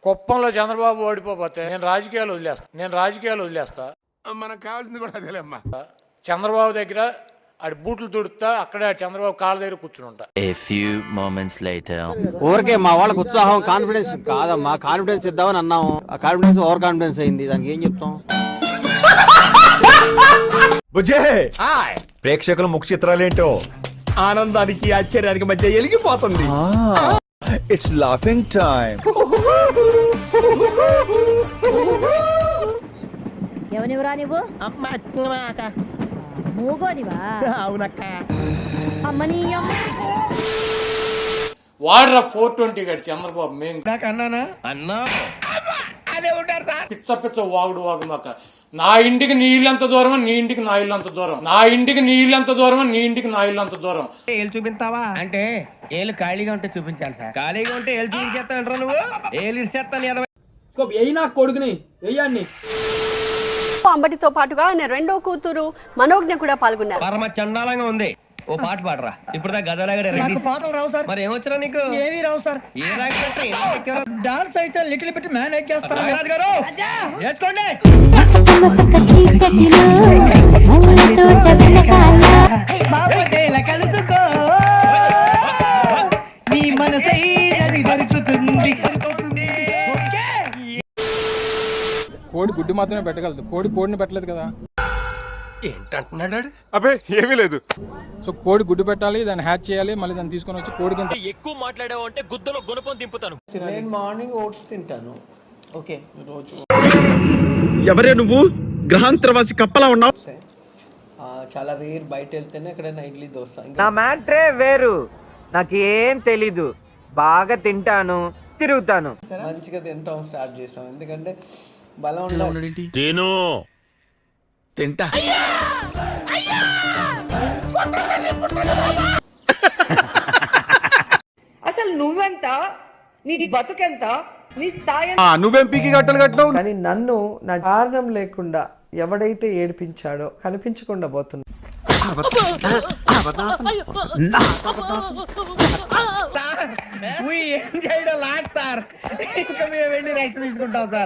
కుప్పంలో చంద్రబాబు ఓడిపోతే నేను రాజకీయాలు వదిలేస్తా. మనకు కావాల్సింది కూడా అదేలేమ్మా. చంద్రబాబు దగ్గర ఆడి బూట్లు తుడుతా, అక్కడే చంద్రబాబు కాళ్ళ దగ్గర కూర్చుని ఉంటా. A few moments later. ఊరికే మా వాళ్ళకి ఉత్సాహం కాన్ఫిడెన్స్ కాదమ్మా, కాన్ఫిడెన్స్ ఇద్దామని అన్నాము. ఆ కాన్ఫిడెన్స్ ఓవర్ కాన్ఫిడెన్స్ అయింది. దానికి ఏం చెప్తాం? బుజ్జే ప్రేక్షకుల ముఖ చిత్రాలేంటో ఆనందానికి ఆశ్చర్యానికి మధ్య ఎలిగిపోతుంది. It's laughing time. ఎవనివరా నువ్వు? మూగోనివా? అవునక్క. అమ్మని అమ్మ వాడ్రా 420 గడి చంద్రబాబు. మేము అన్నా పిచ్చ పిచ్చ వాగుడు మాక. నా ఇంటికి నీ ఇల్లు అంత దూరం, నీ ఇంటికి నా ఇల్లు అంత దూరం. నా ఇంటికి నీ ఇల్లు అంత దూరం, నీ ఇంటికి నా ఇల్లు అంత దూరం. ఏళ్ళు చూపిస్తావా అంటే ఏళ్ళు ఖాళీగా ఉంటే చూపించాలి సార్. ఖాళీగా ఉంటే ఏళ్ళు చూపించేస్తావు నువ్వు. ఏళ్ళు ఇచ్చేస్తాను. నా కొడుకుని వెయ్యండి. అంబటితో పాటుగా ఆయన రెండో కూతురు మనోజ్ఞ కూడా పాల్గొన్నారు. పరమ చండాలంగా ఉంది. ఓ పాట పాడరా. ఇప్పుడు పాటలు రావు సార్. మరి ఏమొచ్చరా నీకు? ఏవి రావు సార్. ఏ రాకపోతే డాన్స్ అయితే లిటిల్ బిట్ మేనేజ్ చేస్తాను. వేసుకోండి. కలుసుకో నీ మనసైనది దొరుకుతుంది. కోడి గుడ్డు మాత్రమే పెట్టగలదు, కోడిని పెట్టలేదు కదా. ఏంటంటున్నాడు? అబ్బే ఏమీ లేదు. సో కోడి గుడ్డు పెట్టాలి, దాన్ని హ్యాచ్ చేయాలి, మళ్ళీ దాన్ని తీసుకొని వచ్చి కోడి గంట. ఎక్కువ మాట్లాడావు అంటే గుద్దలో గుణపం దింపుతాను. నేను మార్నింగ్ ఓట్స్ తింటాను. ఓకే రోజు. ఎవరే నువ్వు? గ్రహాంతరవాసి కప్పలా ఉన్నావు. చాలా రేర్ బయట వెళ్తేనే ఎక్కడైనా ఇడ్లీ దోశ. నా మ్యాట్రే వేరు. నాకేం తెలీదు. బాగా తింటాను, తిరుగుతాను. మంచిగా తింటాం స్టార్ట్ చేసాం. ఎందుకంటే బలం ఉండాలి. తిను తింటా. అసలు నువ్వెంత, నీ బతుకెంత, నీ స్థాయి. నువ్వేం పీకి గట్టలు కట్టినావు? కానీ నన్ను నా కారణం లేకుండా ఎవడైతే ఏడిపించాడో కనిపించకుండా పోతున్నా. ఏం చేయడం లాట్ సార్. ఇంకా మేము వెళ్ళి నెక్స్ట్ తీసుకుంటాం సార్.